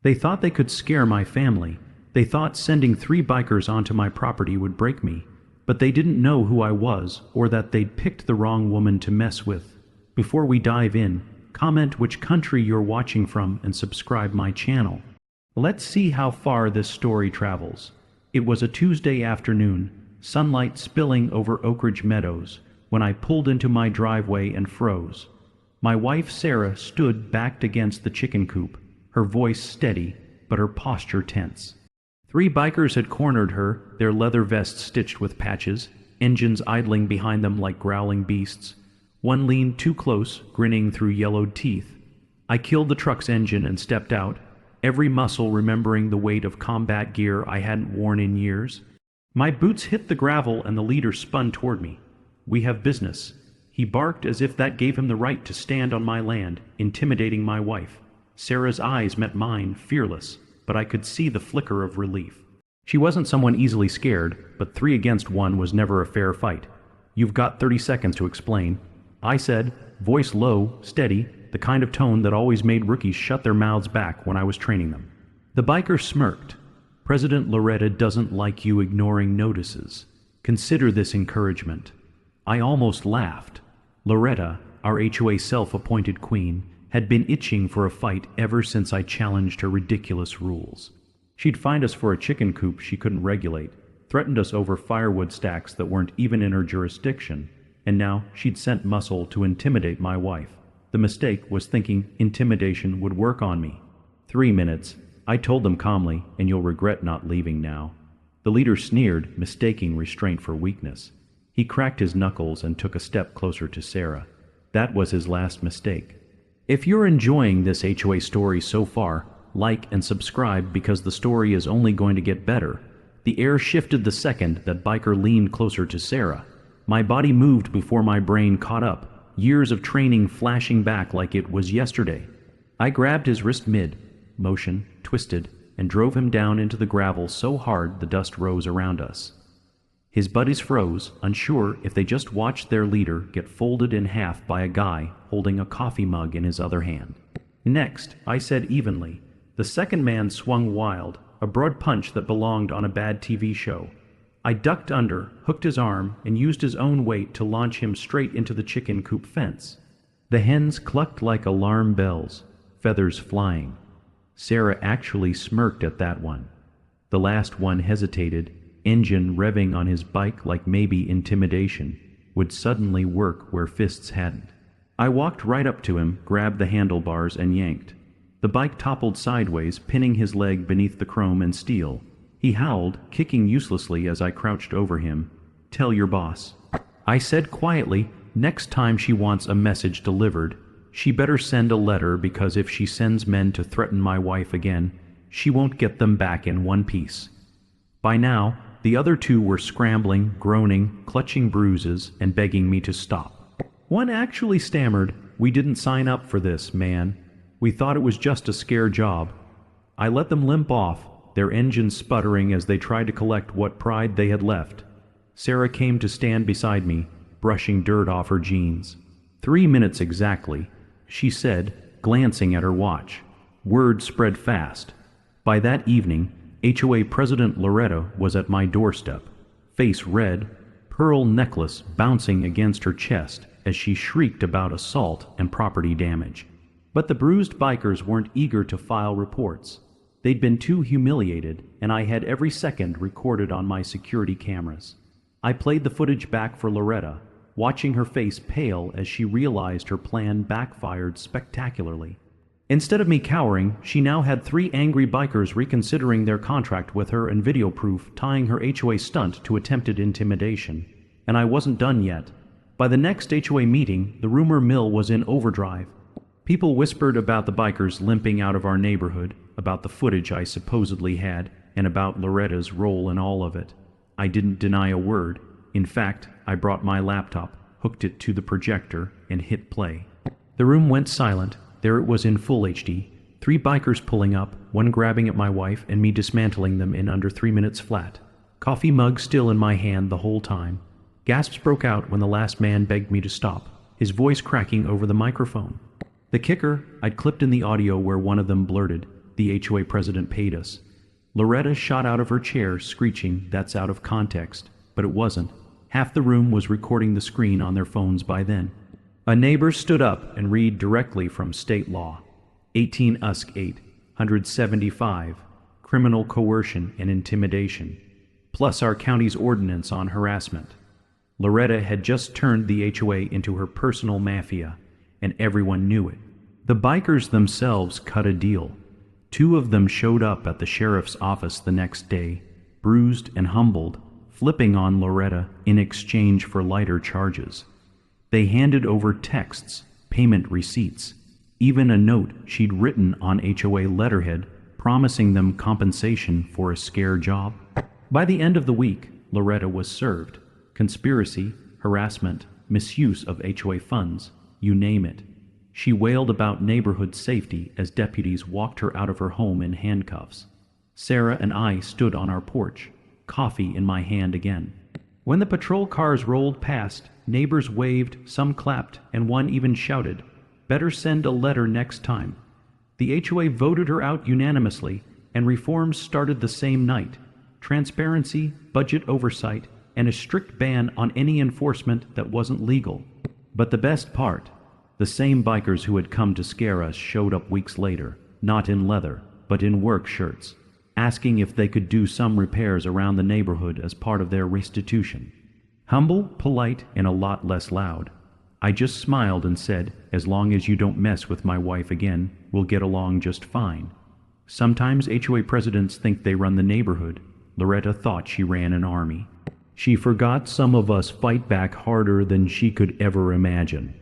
They thought they could scare my family. They thought sending 3 bikers onto my property would break me. But they didn't know who I was, or that they'd picked the wrong woman to mess with. Before we dive in, comment which country you're watching from and subscribe my channel. Let's see how far this story travels. It was a Tuesday afternoon, sunlight spilling over Oak Ridge Meadows, when I pulled into my driveway and froze. My wife Sarah stood backed against the chicken coop, her voice steady, but her posture tense. 3 bikers had cornered her, their leather vests stitched with patches, engines idling behind them like growling beasts. One leaned too close, grinning through yellowed teeth. I killed the truck's engine and stepped out, every muscle remembering the weight of combat gear I hadn't worn in years. My boots hit the gravel and the leader spun toward me. "We have business." He barked as if that gave him the right to stand on my land, intimidating my wife. Sarah's eyes met mine, fearless, but I could see the flicker of relief. She wasn't someone easily scared, but 3 against 1 was never a fair fight. "You've got 30 seconds to explain," I said, voice low, steady, the kind of tone that always made rookies shut their mouths back when I was training them. The biker smirked. "President Loretta doesn't like you ignoring notices. Consider this encouragement." I almost laughed. Loretta, our HOA self-appointed queen, had been itching for a fight ever since I challenged her ridiculous rules. She'd fined us for a chicken coop she couldn't regulate, threatened us over firewood stacks that weren't even in her jurisdiction, and now she'd sent muscle to intimidate my wife. The mistake was thinking intimidation would work on me. 3 minutes, I told them calmly, and you'll regret not leaving now. The leader sneered, mistaking restraint for weakness. He cracked his knuckles and took a step closer to Sarah. That was his last mistake. If you're enjoying this HOA story so far, like and subscribe because the story is only going to get better. The air shifted the second that biker leaned closer to Sarah. My body moved before my brain caught up, years of training flashing back like it was yesterday. I grabbed his wrist mid-motion, twisted, and drove him down into the gravel so hard the dust rose around us. His buddies froze, unsure if they just watched their leader get folded in half by a guy holding a coffee mug in his other hand. "Next," I said evenly. The second man swung wild, a broad punch that belonged on a bad TV show. I ducked under, hooked his arm, and used his own weight to launch him straight into the chicken coop fence. The hens clucked like alarm bells, feathers flying. Sarah actually smirked at that one. The last one hesitated, engine revving on his bike like maybe intimidation would suddenly work where fists hadn't. I walked right up to him, grabbed the handlebars, and yanked. The bike toppled sideways, pinning his leg beneath the chrome and steel. He howled, kicking uselessly as I crouched over him. "Tell your boss," I said quietly. "Next time she wants a message delivered, she better send a letter, because if she sends men to threaten my wife again, she won't get them back in one piece." By now, the other 2 were scrambling, groaning, clutching bruises, and begging me to stop. One actually stammered, "We didn't sign up for this, man. We thought it was just a scare job." I let them limp off, their engines sputtering as they tried to collect what pride they had left. Sarah came to stand beside me, brushing dirt off her jeans. 3 minutes exactly, she said, glancing at her watch. Word spread fast. By that evening, HOA President Loretta was at my doorstep, face red, pearl necklace bouncing against her chest as she shrieked about assault and property damage. But the bruised bikers weren't eager to file reports. They'd been too humiliated, and I had every second recorded on my security cameras. I played the footage back for Loretta, watching her face pale as she realized her plan backfired spectacularly. Instead of me cowering, she now had 3 angry bikers reconsidering their contract with her and video proof tying her HOA stunt to attempted intimidation. And I wasn't done yet. By the next HOA meeting, the rumor mill was in overdrive. People whispered about the bikers limping out of our neighborhood, about the footage I supposedly had, and about Loretta's role in all of it. I didn't deny a word. In fact, I brought my laptop, hooked it to the projector, and hit play. The room went silent. There it was in full HD, 3 bikers pulling up, one grabbing at my wife and me dismantling them in under 3 minutes flat. Coffee mug still in my hand the whole time. Gasps broke out when the last man begged me to stop, his voice cracking over the microphone. The kicker, I'd clipped in the audio where one of them blurted, the HOA president paid us. Loretta shot out of her chair, screeching, "That's out of context." But it wasn't. Half the room was recording the screen on their phones by then. A neighbor stood up and read directly from state law. 18 Usk 8, 175, criminal coercion and intimidation, plus our county's ordinance on harassment. Loretta had just turned the HOA into her personal mafia, and everyone knew it. The bikers themselves cut a deal. 2 of them showed up at the sheriff's office the next day, bruised and humbled, flipping on Loretta in exchange for lighter charges. They handed over texts, payment receipts, even a note she'd written on HOA letterhead promising them compensation for a scare job. By the end of the week, Loretta was served. Conspiracy, harassment, misuse of HOA funds, you name it. She wailed about neighborhood safety as deputies walked her out of her home in handcuffs. Sarah and I stood on our porch, coffee in my hand again. When the patrol cars rolled past, neighbors waved, some clapped, and one even shouted, "Better send a letter next time." The HOA voted her out unanimously, and reforms started the same night. Transparency, budget oversight, and a strict ban on any enforcement that wasn't legal. But the best part, the same bikers who had come to scare us showed up weeks later, not in leather, but in work shirts, asking if they could do some repairs around the neighborhood as part of their restitution. Humble, polite, and a lot less loud. I just smiled and said, "As long as you don't mess with my wife again, we'll get along just fine." Sometimes HOA presidents think they run the neighborhood. Loretta thought she ran an army. She forgot some of us fight back harder than she could ever imagine.